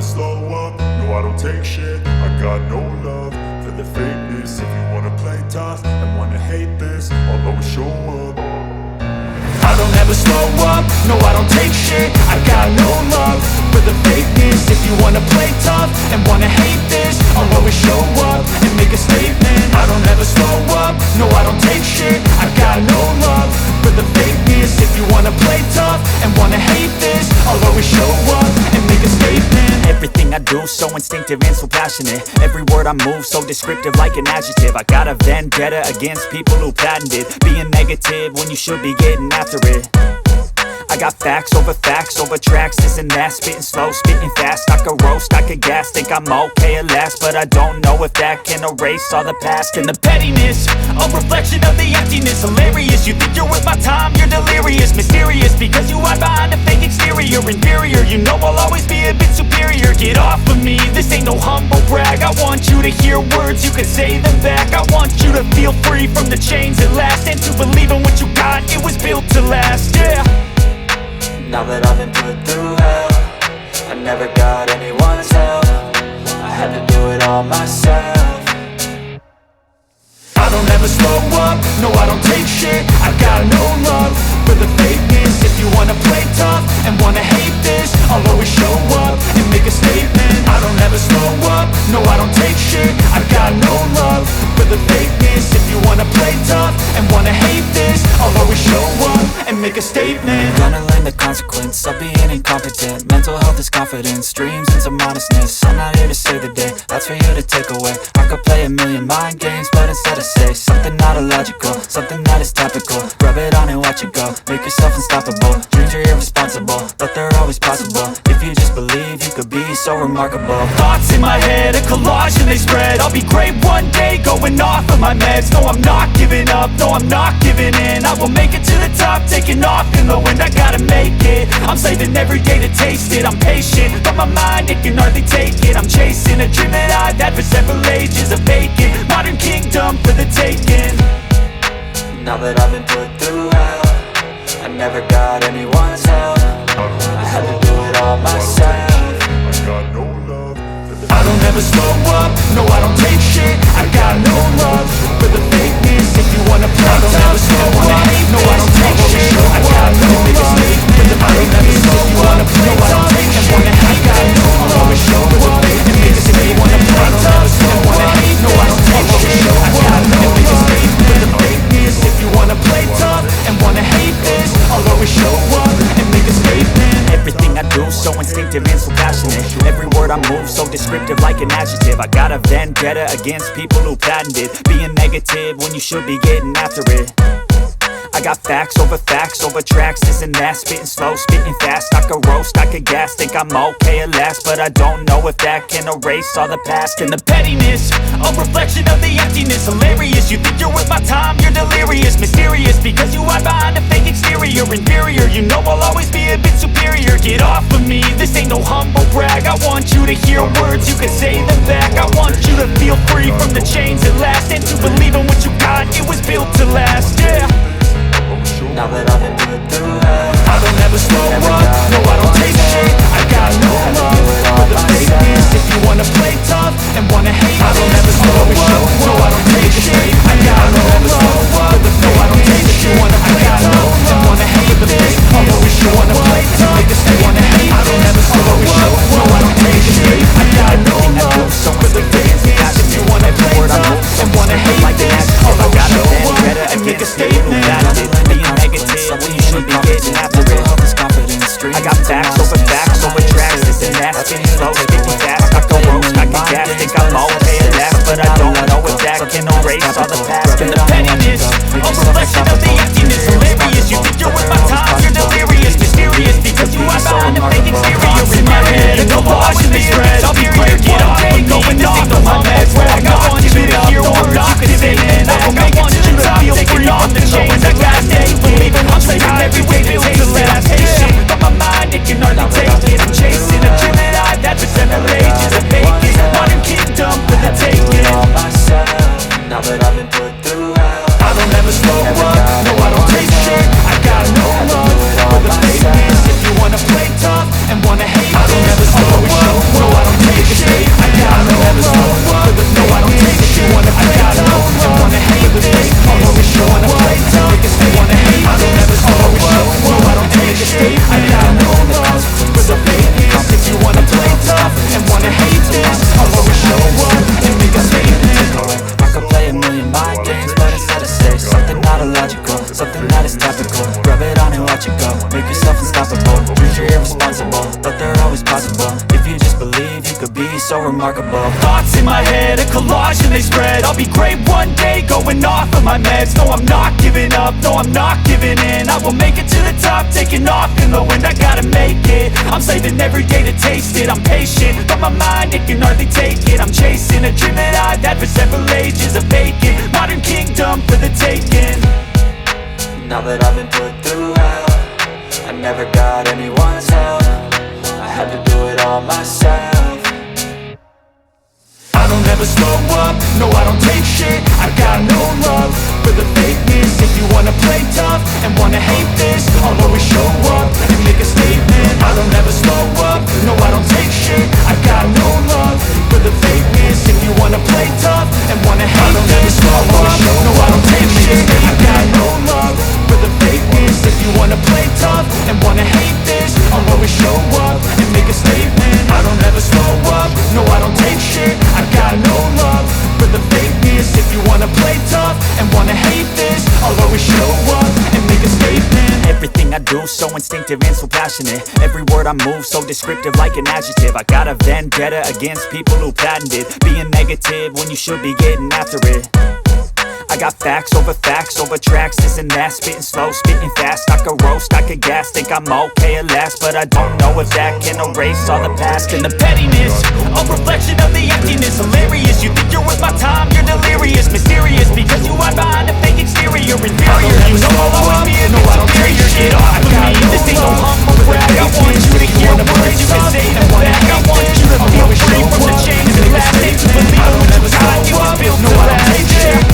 slow up, no I don't take shit. I got no love for the fakeness. If you wanna play tough and wanna hate this, I'll always show up. I don't ever slow up, no I don't take shit. I got no love for the fakeness. If you wanna play tough and wanna hate this, I'll always show up and make a statement. I don't ever slow up, no I don't take shit. I got no love for the fakeness. If you wanna play tough and wanna hate this, I'll always show up and make a statement. Everything I do so instinctive and so passionate. Every word I move so descriptive like an adjective. I got a vendetta against people who patented being negative when you should be getting after it. I got facts over tracks, this and that. Spitting slow, spitting fast, I could roast, I could gas. Think I'm okay at last, but I don't know if that can erase all the past. And the pettiness, a reflection of the emptiness. Hilarious, you think you're worth my time, you're delirious. Mysterious, because you hide behind a fake exterior. Inferior, you know I'll always be a bit superior. Get off of me, this ain't no humble brag. I want you to hear words, you can say them back. I want you to feel free from the chains at last, and to believe in what you got, it was built to last, yeah. Now that I've been put through hell, I never got anyone's help. I had to do it all myself. I don't ever slow up, no I don't take shit. I got no love for the fakeness. If you wanna play tough and wanna hate this, I'll always show up and make a statement. I don't ever slow up, no I don't take shit. I got no love for the fakeness. If you wanna play tough and wanna hate this, I'll always show up and make a statement. Gonna learn the consequence of being incompetent. Mental health is confidence, dreams and some honestness. I'm not here to save the day, that's for you to take away. I could play a million mind games, but instead I say something not illogical, something that is topical. Rub it on and watch it go, make yourself unstoppable. Dreams are irresponsible, but they're always possible. If you just believe, you could be so remarkable. Thoughts in my head, a collage and they spread. I'll be great one day, going off of my meds. No, I'm not giving up, no, I'm not giving in. I will make it to the top, taking off in the wind. I gotta make it, I'm saving every day to taste it. I'm patient, but my mind, it can hardly take it. I'm chasing a dream that I've had for several ages. A vacant, modern kingdom for the taking. Now that I've been put through hell, I never got anyone's help. I had to do it all myself. I don't ever slow up, no I don't take shit. I got no love for the fakeness. If you wanna play tough, I don't ever slow up, no I don't take shit. I got no love for the fakeness. If you wanna play tough and wanna hate this, I'll always show up and make a statement. If you wanna play tough and wanna hate this, I don't take shit. I got no love for the fakeness. If you wanna play tough and wanna hate this, I'll always show up and make a statement. Everything I do so instinctive and so passionate. Every word I move so descriptive like an adjective. I got a vendetta against people who patented being negative when you should be getting after it. I got facts over tracks, this and that. Spitting slow, spitting fast, I could roast, I could gas. Think I'm okay at last, but I don't know if that can erase all the past. And the pettiness, a reflection of the emptiness. Hilarious, you think you're worth my time, you're delirious. Mysterious, because you hide behind a fake exterior. Inferior, you know I'll always be a bit superior. Get off of me, this ain't no humble brag. I want you to hear words, you can say them back. I want you to feel free from the chains at last, and to believe in what you got, it was built to last, yeah. Now that I've been put through hell, I don't ever slow up, no I don't take shit. I got no love for the fakeness. If you wanna play tough and wanna hate, I don't ever slow up, no I don't take shit. I got no love for the no I don't take shit. If you wanna play tough and wanna hate this, I'll always show up. Play tough, niggas they wanna hate, I don't ever slow up, no I don't take shit. I got no love for the fakeness. If you wanna play tough and wanna hate this, I'll always show up and make a statement. When you should be getting after it. I got facts over tracks, this and that. Spitting slow, spitting fast, I could roast, I could gas. Think I'm okay at last, but I don't know if that can erase all the past. And the pettiness, a reflection of the emptiness. Hilarious, you think you're worth my time, you're delirious. Mysterious, because you hide behind a fake exterior. In my head, a collage and they spread. I'll be great one day, going off of my meds. I want you to hear words, you can say them back. I want you to feel free from the chains I got. I'm saving every way to taste it. I'm patient, but my mind, it can hardly take it. I'm chasing a dream that I've had for 7 so remarkable. Thoughts in my head, a collage and they spread. I'll be great one day, going off of my meds. No, I'm not giving up, no, I'm not giving in. I will make it to the top, taking off in the wind. I gotta make it, I'm saving every day to taste it. I'm patient, but my mind, it can hardly take it. I'm chasing a dream that I've had for several ages. A vacant, modern kingdom for the taking. Now that I've been put through hell, I never got anyone's help. I had to do it all myself. I don't ever slow up, no I don't take shit. I got no love for the fakeness. If you wanna play tough and wanna hate this, I'll always show up and make a statement. I don't ever slow up, no I don't take shit. I got no love for the fakeness. If you wanna play tough and wanna hate this, I'll always show up, no I don't take shit. I got no love for the fakeness. If you wanna play tough and wanna hate this, I'll always show up and make a statement. I don't ever slow up, no I don't take shit. I got no love for the fakeness. If you wanna play tough and wanna hate this, I'll always show up and make a statement. Everything I do so instinctive and so passionate. Every word I move so descriptive like an adjective. I got a vendetta against people who patented being negative when you should be getting after it. I got facts over tracks, this and that. Spitting slow, spitting fast. I could roast, I could gas. Think I'm okay at last, but I don't know if that can erase all the past. And the pettiness, a reflection of the emptiness. Hilarious, you think you're worth my time, you're delirious. Mysterious, because you hide behind a fake exterior. Inferior, you know I'll always be a bit superior. Get off of me, this ain't no humble brag. I want you to hear the words you can say them back. I want you to feel free from the chains that last. And to believe in what you got, you was built to last.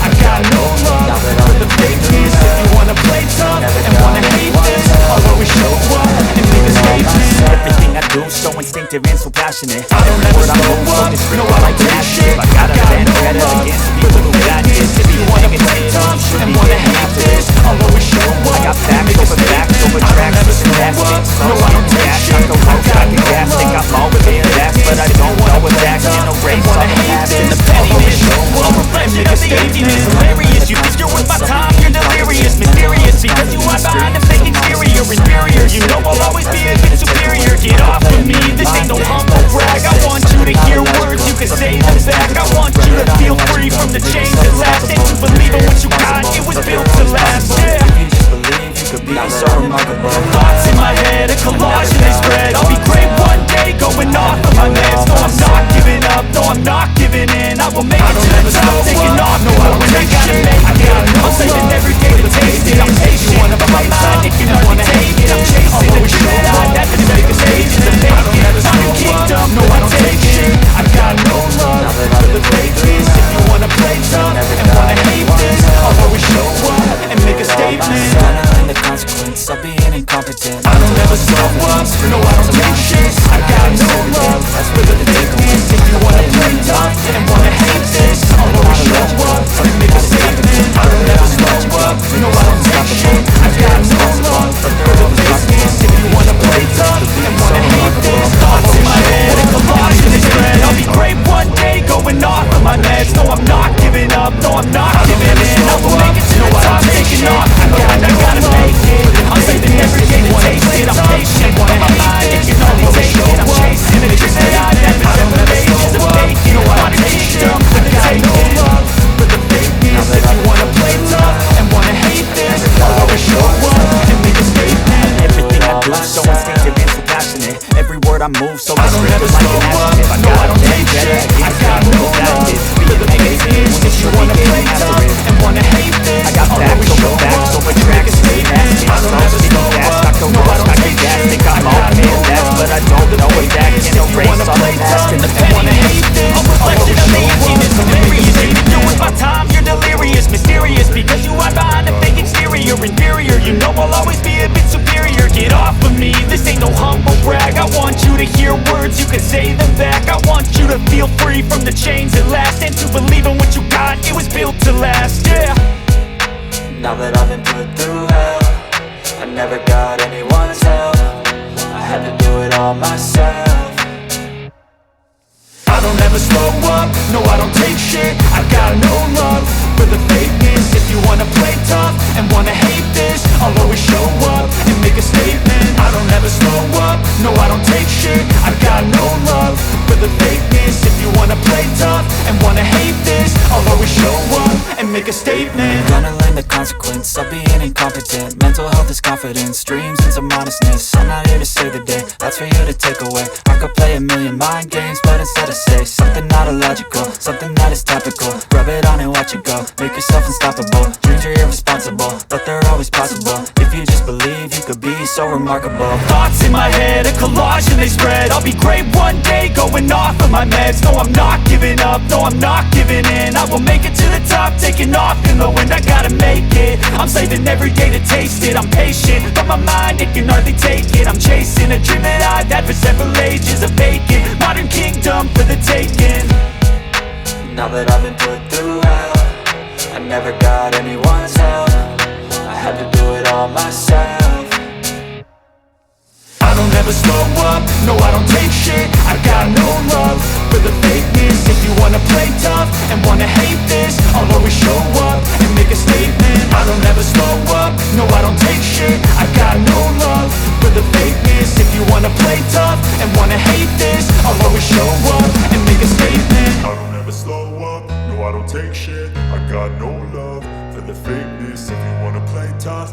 I got no love for the fakeness. If you wanna play tough and wanna hate this, I'll always show up and make a statement. Everything I do so instinctive and so passionate. I don't ever slow up, no I don't take shit. I got a vendetta against people who got this. If you wanna play tough and wanna hate this, I'll always show up. I got facts over tracks, this and that. No I don't take shit. I could roast, I could gas. Think I'm always in last, but I don't know if that can erase all the past. And the pettiness, a reflection of the emptiness. Hilarious, you think you're worth my time, you're delirious. Mysterious, because you hide behind a fake exterior. Inferior, you know I'll always be a bit superior. Get off of me, this ain't no humble brag. I want you to hear words, you can say them back. I want you to feel free from the chains that last. And to believe in what you got, it was built to last. Yeah. If you just believe, you could be so remarkable. Thoughts in my head, a collage and they spread. I'll be great one day, going off of my meds. No, I'm not giving up, no, I'm not giving in. I will make it to the top, taking off, no, I gotta make it. I'm saving every day to taste it. I'm patient, but my mind, it can hardly take it. I'm chasing a dream that I've had for several stages of vacant. Modern kingdom, no, I don't take shit. I got no love for the fakeness. If you wanna play tough and wanna hate this, I'll always show up and make a statement. Finally the consequence of being incompetent. I don't ever slow up, no I don't take shit. I got no love for the fakeness. If you wanna play tough and wanna hate this, I'll always show up and make a statement. I don't ever slow up, no I don't take shit. I got no love for the fakeness. If you wanna play tough and wanna hate this, thoughts in my head and collage in this spread. I'll be great one day, going off of my meds. No I'm not giving up, no I'm not giving in. I will make it to the top, taking off. I gotta make it. I'm saving every day to taste it. I'm patient, but my mind, it can only take it. I'm chasing a dream that I've had for several ages of vacant. Modern kingdom for the taking. For the fakeness, if you wanna play tough and wanna hate this, I'll always show up and make a statement. Everything I do so instinctive and so passionate. Every word I move so descriptive like an adjective. I got a vendetta against people who got this. Being negative when you wanna play tough and wanna hate this, I got facts over tracks, this and that. Spitting slow, spitting fast. I could roast, I could gas. Think I'm okay at last, but I don't know if that can erase all the past. And the pettiness, a reflection of the emptiness. Hilarious, you think you're worth my time, you're delirious. Mysterious, because you hide behind a fake exterior. Inferior, you know I'll always be a bit superior. Get off of me, this ain't no humble brag. I want you to hear words, you can say them back. I want you to feel free from the chains that last. And to believe in what you got, it was built to last, yeah. Now that I've been put through hell, I never got anyone's help. I had to do it all myself. I don't ever slow up, no I don't take shit. I got no love for the fakeness. If you wanna play tough and wanna hate this, I'll always show up and make a statement. I don't ever slow up, no I don't take shit. I got no love for the fakeness. a statement. Gonna learn the consequence of being incompetent. Mental health is confidence, dreams and some honestness. I'm not here to save the day, that's for you to take away. I could play a million mind games, but instead I say something not illogical, something that is topical. Rub it on and watch it go, make yourself unstoppable. Dreams are irresponsible, but they're always possible. If you just believe, you could be so remarkable. Thoughts in my head, a collage and they spread. I'll be great one day, going off of my meds. No, I'm not giving up, no, I'm not giving in. I will make it to the top, taking off in the wind. I gotta make it, I'm saving every day to taste it. I'm patient, but my mind, it can hardly take it. I'm chasing a dream that I've had for several ages. A vacant, modern kingdom for the taking. Now that I've been put through hell, I never got anyone's help. I had to do it all myself. I don't ever slow up, no I don't take shit. I got no love for the fakeness. If you wanna play tough and wanna hate this, I'll always show up and make a statement. I don't ever slow up, no I don't take shit. I got no love for the fakeness. If you wanna play tough and wanna hate this, I'll always show up and make a statement. I don't ever slow up, no I don't take shit. I got no love for the fakeness. If you wanna play tough